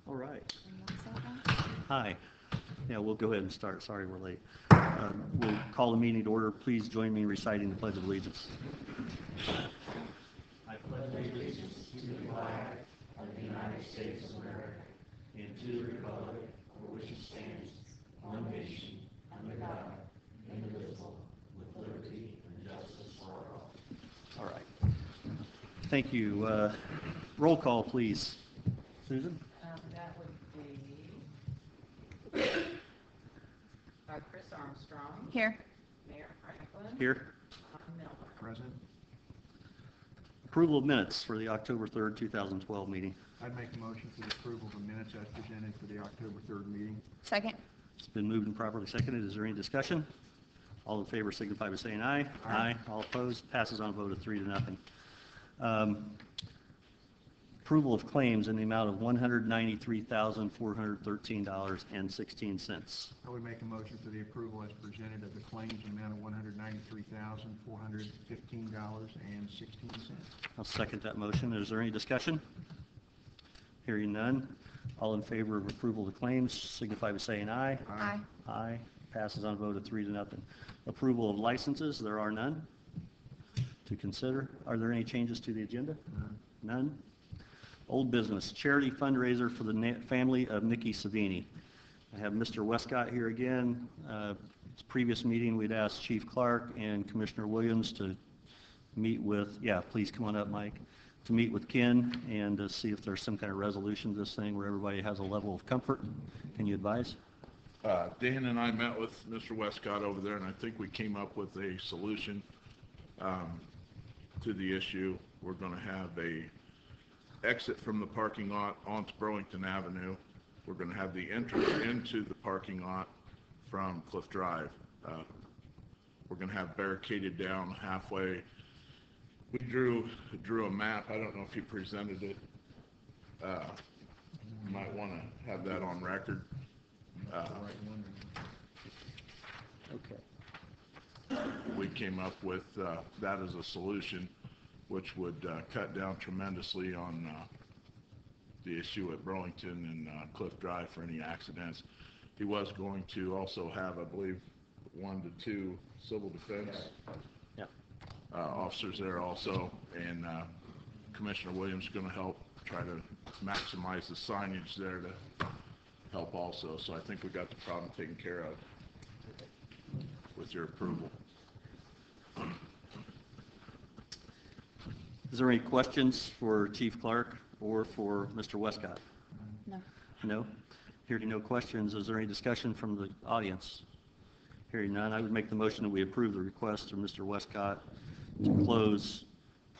All right. Hi. Yeah, we'll go ahead and start. Sorry we're late. We'll call the meeting to order. Please join me in reciting the Pledge of Allegiance. I pledge allegiance to the flag of the United States of America and to the republic for which it stands, one nation, under God, indivisible, with liberty and justice for all. All right. Thank you. Roll call, please. Susan? That would be Chris Armstrong. Here. Mayor Franklin. Here. Tom Miller. Present. Approval of minutes for the October 3rd, 2012 meeting. I'd make a motion for the approval of the minutes as presented for the October 3rd meeting. Second. It's been moved and properly seconded. Is there any discussion? All in favor signify by saying aye. Aye. All opposed? Passes on a vote of 3-0. Approval of claims in the amount of $193,413.16. I would make a motion for the approval as presented of the claims in the amount of $193,415.16. I'll second that motion. Is there any discussion? Hearing none. All in favor of approval of the claims signify by saying aye. Aye. Aye. Passes on a vote of 3-0. Approval of licenses. There are none to consider. Are there any changes to the agenda? None. Old business, charity fundraiser for the family of Nikki Savini. I have Mr. Westcott here again. Previous meeting, we'd asked Chief Clark and Commissioner Williams to meet with, please come on up, Mike, to meet with Ken and to see if there's some kind of resolution to this thing where everybody has a level of comfort. Can you advise? Dan and I met with Mr. Westcott over there, and I think we came up with a solution to the issue. We're going to have a exit from the parking lot onto Burlington Avenue. We're going to have the entrance into the parking lot from Cliff Drive. We're going to have barricaded down halfway. We drew a map. I don't know if you presented it. You might want to have that on record. Okay. We came up with that as a solution, which would cut down tremendously on the issue at Burlington and Cliff Drive for any accidents. He was going to also have, I believe, 1 to 2 civil defense officers there also, and Commissioner Williams is going to help try to maximize the signage there to help also. So I think we got the problem taken care of with your approval. Is there any questions for Chief Clark or for Mr. Westcott? No. No? Hearing no questions, is there any discussion from the audience? Hearing none, I would make the motion that we approve the request of Mr. Westcott to close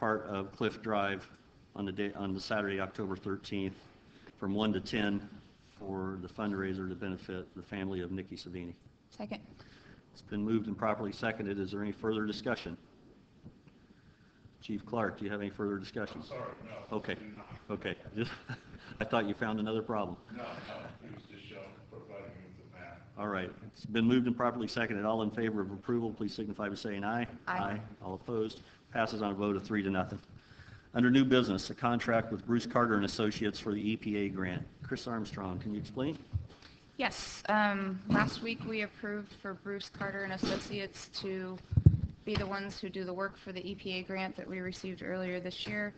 part of Cliff Drive on the Saturday, October 13th from 1 to 10 for the fundraiser to benefit the family of Nikki Savini. Second. It's been moved and properly seconded. Is there any further discussion? Chief Clark, do you have any further discussion? Sorry, no. Okay. Okay. I thought you found another problem. No, it was just providing you with the map. All right. It's been moved and properly seconded. All in favor of approval, please signify by saying aye. Aye. All opposed? Passes on a vote of 3-0. Under new business, a contract with Bruce Carter and Associates for the EPA grant. Chris Armstrong, can you explain? Yes. Last week we approved for Bruce Carter and Associates to be the ones who do the work for the EPA grant that we received earlier this year.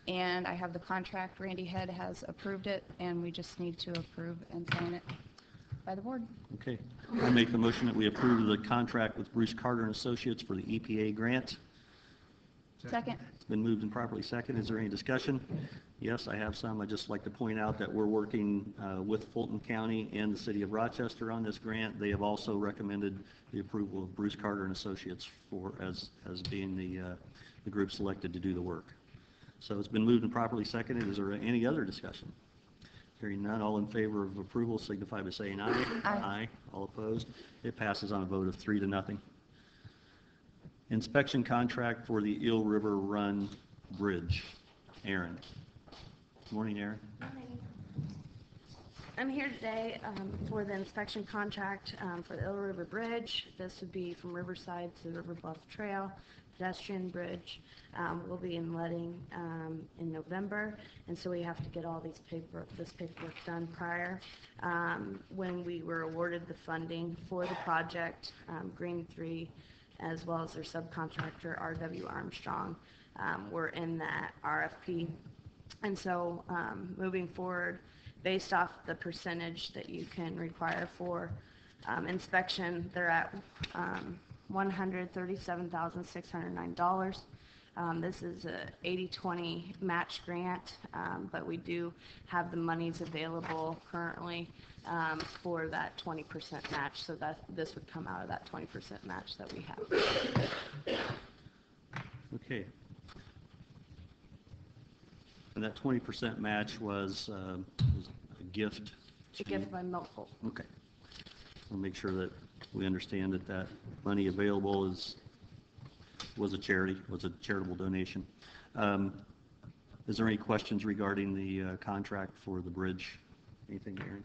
And I have the contract. Randy Head has approved it, and we just need to approve and sign it by the board. Okay. I make the motion that we approve the contract with Bruce Carter and Associates for the EPA grant. Second. It's been moved and properly seconded. Is there any discussion? Yes, I have some. I'd just like to point out that we're working with Fulton County and the City of Rochester on this grant. They have also recommended the approval of Bruce Carter and Associates as being the group selected to do the work. So it's been moved and properly seconded. Is there any other discussion? Hearing none, all in favor of approval signify by saying aye. Aye. All opposed? It passes on a vote of 3-0. Inspection contract for the Eel River Run Bridge. Aaron. Good morning, Aaron. I'm here today for the inspection contract for the Eel River Bridge. This would be from Riverside to the River Bluff Trail, pedestrian bridge. We'll be inletting in November, and so we have to get all this paperwork done prior. When we were awarded the funding for the project, Green 3, as well as their subcontractor, R.W. Armstrong, were in that RFP. And so moving forward, based off the percentage that you can require for inspection, they're at $137,609. This is a 80-20 match grant, but we do have the monies available currently for that 20% match, so that this would come out of that 20% match that we have. Okay. And that 20% match was a gift? A gift by Milk. Okay. We'll make sure that we understand that that money available was a charitable donation. Is there any questions regarding the contract for the bridge? Anything, Aaron?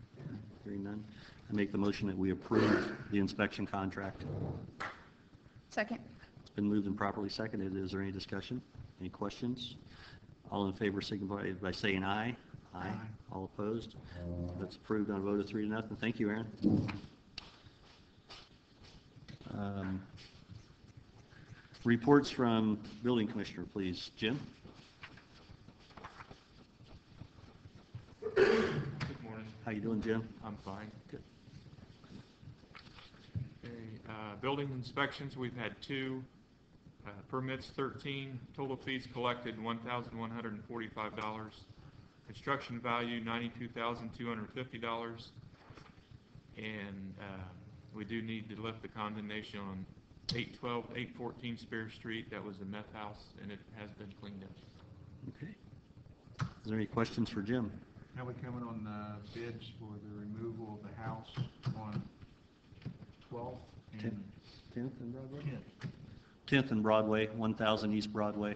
Hearing none. I make the motion that we approve the inspection contract. Second. It's been moved and properly seconded. Is there any discussion? Any questions? All in favor signify by saying aye. Aye. All opposed? That's approved on a vote of 3-0. Thank you, Aaron. Reports from Building Commissioner, please. Jim? Good morning. How you doing, Jim? I'm fine. Good. Okay, building inspections, we've had 2. Permits 13, total fees collected $1,145. Construction value $92,250. And we do need to lift the condemnation on 812, 814 Spear Street. That was the meth house, and it has been cleaned up. Okay. Is there any questions for Jim? How we coming on bids for the removal of the house on 12th and 10th and Broadway? 10th? 10th and Broadway, 1000 East Broadway.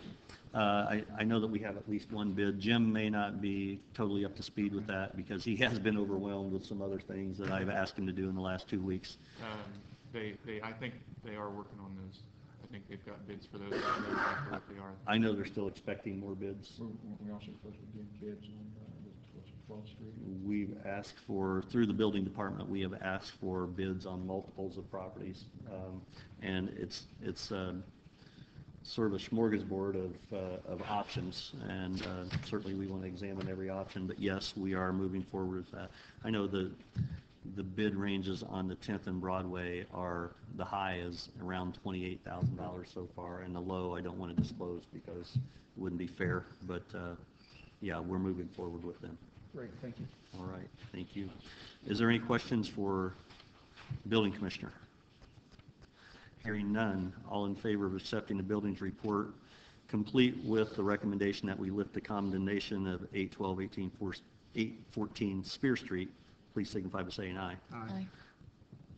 I know that we have at least one bid. Jim may not be totally up to speed with that because he has been overwhelmed with some other things that I've asked him to do in the last 2 weeks. I think they are working on those. I think they've got bids for those. I don't know what they are. I know they're still expecting more bids. We're also supposed to get bids on the 12th Street. We've asked for, through the building department, we have asked for bids on multiples of properties. And it's sort of a smorgasbord of options, and certainly we want to examine every option, but yes, we are moving forward with that. I know the bid ranges on the 10th and Broadway are, the high is around $28,000 so far, and the low I don't want to disclose because it wouldn't be fair, but yeah, we're moving forward with them. Great, thank you. All right, thank you. Is there any questions for the Building Commissioner? Hearing none, all in favor of accepting the building's report, complete with the recommendation that we lift the condemnation of 812, 814 Spear Street, please signify by saying aye. Aye.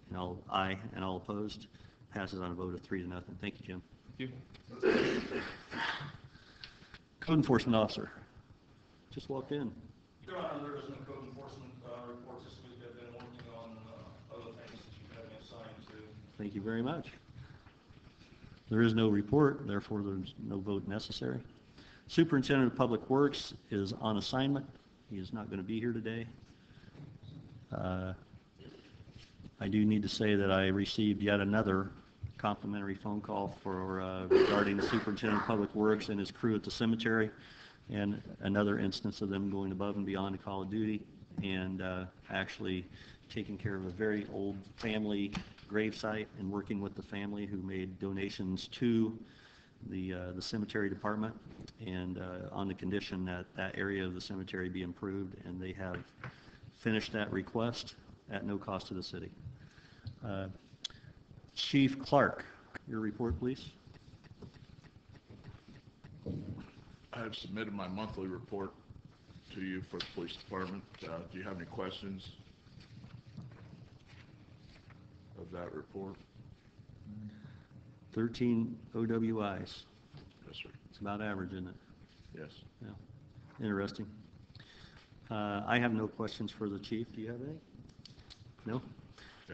And all aye, and all opposed, passes on a vote of 3-0. Thank you, Jim. Thank you. Code Enforcement Officer, just walked in. Your Honor, there is no code enforcement reports this week. I've been working on other things that you have me assigned to. Thank you very much. There is no report, therefore there's no vote necessary. Superintendent of Public Works is on assignment. He is not going to be here today. I do need to say that I received yet another complimentary phone call regarding the Superintendent of Public Works and his crew at the cemetery, and another instance of them going above and beyond the call of duty and actually taking care of a very old family gravesite and working with the family who made donations to the cemetery department, and on the condition that that area of the cemetery be improved, and they have finished that request at no cost to the city. Chief Clark, your report, please. I have submitted my monthly report to you for the police department. Do you have any questions of that report? 13 OWIs. Yes, sir. It's about average, isn't it? Yes. Yeah. Interesting. I have no questions for the chief. Do you have any? No?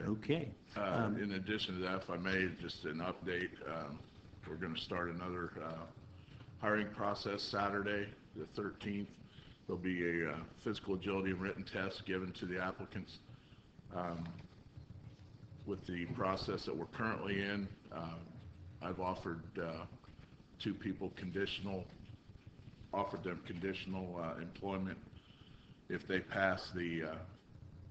Okay. In addition to that, if I may, just an update, we're going to start another hiring process Saturday, the 13th. There'll be a physical agility and written test given to the applicants. With the process that we're currently in, I've offered 2 people offered them conditional employment if they pass the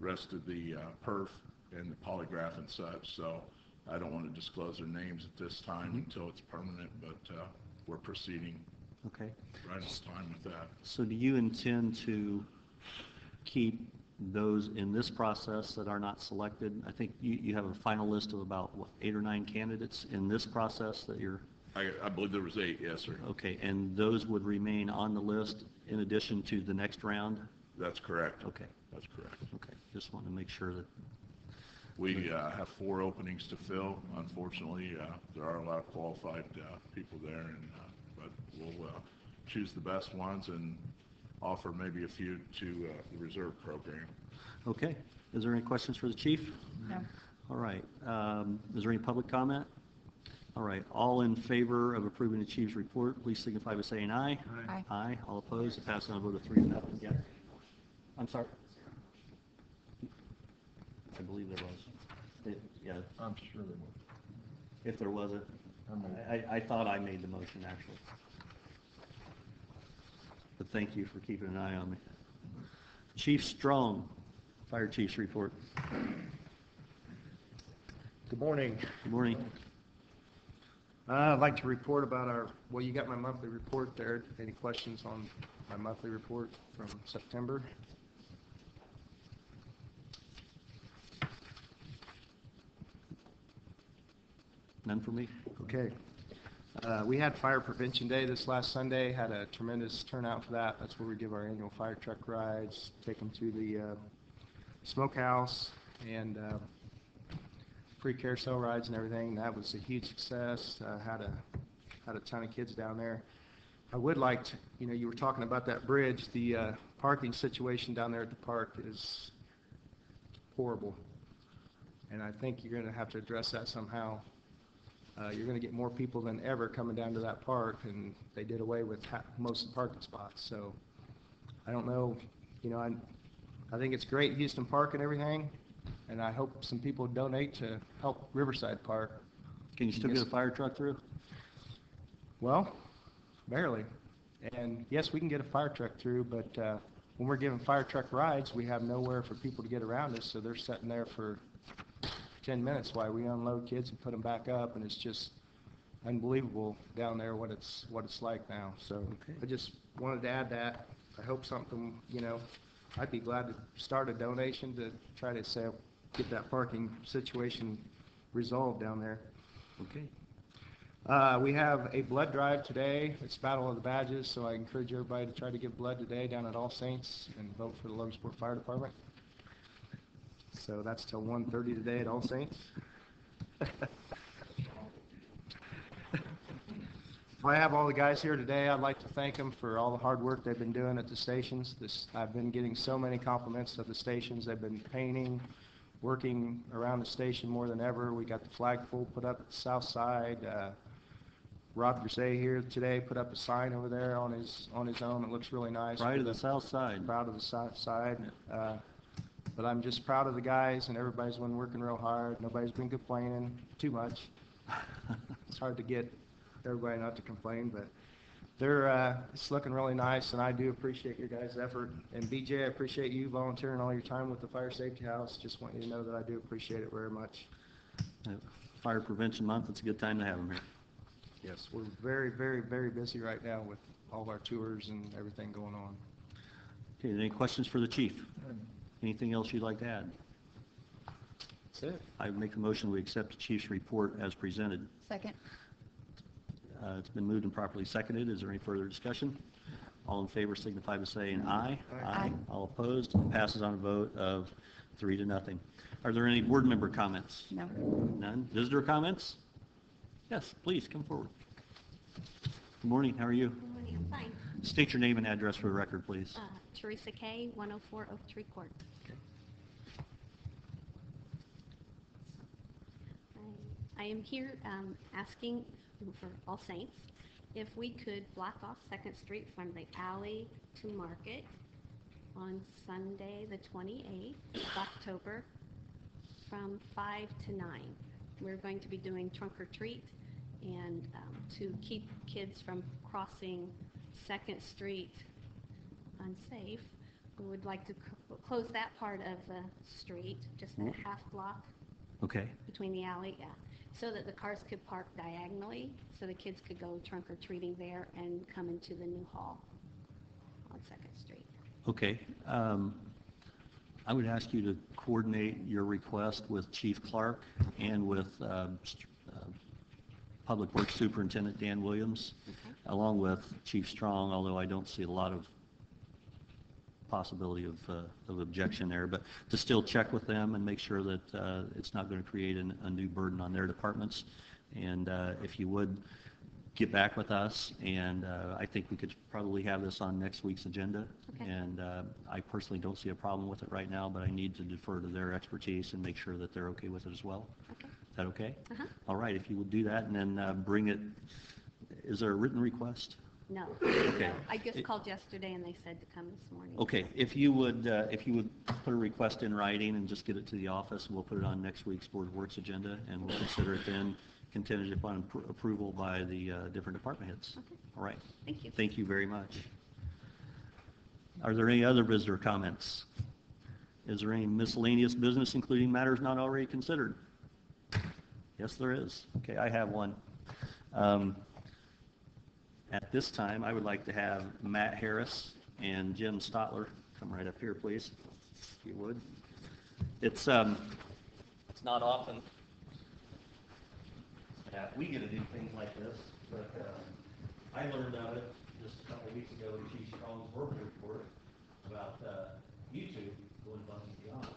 rest of the perf and the polygraph and such. So I don't want to disclose their names at this time until it's permanent, but we're proceeding Okay. right on time with that. So do you intend to keep those in this process that are not selected? I think you have a final list of about, what, 8 or 9 candidates in this process that you're... I believe there was 8, yes, sir. Okay, and those would remain on the list in addition to the next round? That's correct. Okay, That's correct. okay. Just want to make sure that... We have 4 openings to fill. Unfortunately, there are a lot of qualified people there, but we'll choose the best ones and offer maybe a few to the reserve program. Okay. Is there any questions for the chief? No. All right. Is there any public comment? All right. All in favor of approving the chief's report, please signify by saying aye. Aye. Aye. All opposed? It passes on a vote of 3 to 0. Yeah. I'm sorry. I believe there was. Yeah. I'm sure they will. If there wasn't, I thought I made the motion actually. But thank you for keeping an eye on me. Chief Strong, Fire Chief's report. Good morning. Good morning. I'd like to report about well, you got my monthly report there. Any questions on my monthly report from September? None for me? Okay. We had Fire Prevention Day this last Sunday, had a tremendous turnout for that. That's where we give our annual fire truck rides, take them to the smokehouse, and free carousel rides and everything. That was a huge success. Had a ton of kids down there. I would like to, you were talking about that bridge. The parking situation down there at the park is horrible, and I think you're going to have to address that somehow. You're going to get more people than ever coming down to that park, and they did away with most of the parking spots. So I don't know, I think it's great, Houston Park and everything, and I hope some people donate to help Riverside Park. Can you still get a fire truck through? Well, barely. And yes, we can get a fire truck through, but when we're giving fire truck rides, we have nowhere for people to get around us, so they're sitting there for 10 minutes while we unload kids and put them back up, and it's just unbelievable down there what it's like now. So Okay. I just wanted to add that. I hope something, I'd be glad to start a donation to try to get that parking situation resolved down there. Okay. We have a blood drive today. It's Battle of the Badges, so I encourage everybody to try to give blood today down at All Saints and vote for the Logansport Fire Department. So that's till 1:30 today at All Saints. I have all the guys here today. I'd like to thank them for all the hard work they've been doing at the stations. I've been getting so many compliments of the stations. They've been painting, working around the station more than ever. We got the flagpole put up at the south side. Rob Grisay here today put up a sign over there on his own. It looks really nice. Right to the south side. Proud of the south side. But I'm just proud of the guys, and everybody's been working real hard. Nobody's been complaining too much. It's hard to get everybody not to complain, but it's looking really nice, and I do appreciate your guys' effort. And BJ, I appreciate you volunteering all your time with the Fire Safety House. Just want you to know that I do appreciate it very much. Fire Prevention Month, it's a good time to have them here. Yes, we're very, very, very busy right now with all of our tours and everything going on. Okay, any questions for the chief? Anything else you'd like to add? That's it. I make a motion we accept the chief's report as presented. Second. It's been moved and properly seconded. Is there any further discussion? All in favor signify by saying aye. Aye. All opposed? Passes on a vote of 3 to 0. Are there any board member comments? No. None. Visitor comments? Yes, please come forward. Good morning. How are you? Good morning, I'm fine. State your name and address for the record, please. Teresa Kay, 104 Oak Tree Court. I am here asking for All Saints if we could block off 2nd Street from the alley to Market on Sunday, the 28th of October, from 5 to 9. We're going to be doing trunk or treat, and to keep kids from crossing 2nd Street unsafe, we would like to close that part of the street, just that half block Okay. between the alley, so that the cars could park diagonally, so the kids could go trunk or treating there and come into the new hall on 2nd Street. Okay. I would ask you to coordinate your request with Chief Clark and with Public Works Superintendent Dan Williams, along with Chief Strong, although I don't see a lot of possibility of objection there, but to still check with them and make sure that it's not going to create a new burden on their departments. And if you would get back with us, and I think we could probably have this on next week's agenda. Okay. And I personally don't see a problem with it right now, but I need to defer to their expertise and make sure that they're okay with it as well. Okay. Is that okay? Uh-huh. All right, if you would do that, and then bring it, is there a written request? No. Okay. No. I just called yesterday and they said to come this morning. Okay, if you would put a request in writing and just get it to the office, and we'll put it on next week's Board of Works agenda, and we'll consider it then contingent upon approval by the different department heads. Okay. All right. Thank you. Thank you very much. Are there any other visitor comments? Is there any miscellaneous business, including matters not already considered? Yes, there is. Okay, I have one. At this time, I would like to have Matt Harris and Jim Stotler come right up here, please, if you would. It's not often that we get to do things like this, but I learned of it just a couple weeks ago in Chief Strong's work report about YouTube going above and beyond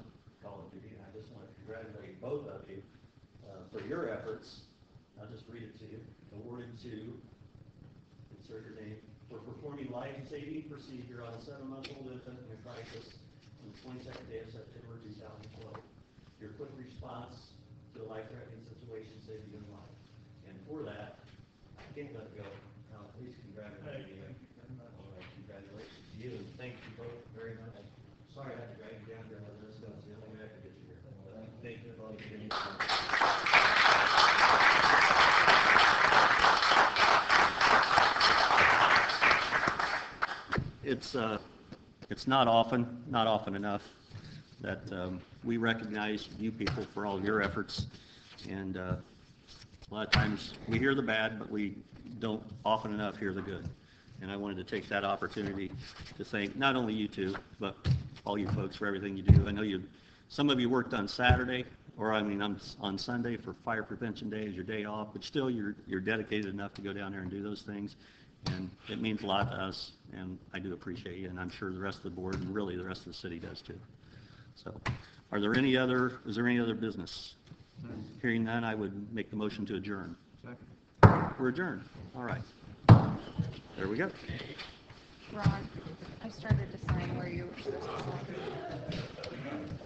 Call of Duty, and I just want to congratulate both of you for your efforts. I'll just read it to you. Awarded to, insert your name, for performing life-saving procedure on a 7-month-old infant in a crisis on the 22nd day of September 2012. Your quick response to a life-threatening situation saved your life. And for that, I can't let it go. Please congratulate you. All right, congratulations to you, and thank you both very much. Sorry I had to drag you down here like this, that's the only way I could get you here. Thank you both. It's not often enough that we recognize you people for all your efforts, and a lot of times we hear the bad, but we don't often enough hear the good. And I wanted to take that opportunity to thank not only you two, but all you folks for everything you do. I know some of you worked on Saturday, or on Sunday for Fire Prevention Day as your day off, but still you're dedicated enough to go down there and do those things. And it means a lot to us, and I do appreciate you, and I'm sure the rest of the board, and really the rest of the city does too. So, is there any other business? Hearing none, I would make the motion to adjourn. Second. We're adjourned. All right. There we go. Ron, I started to sign where you were supposed to sign.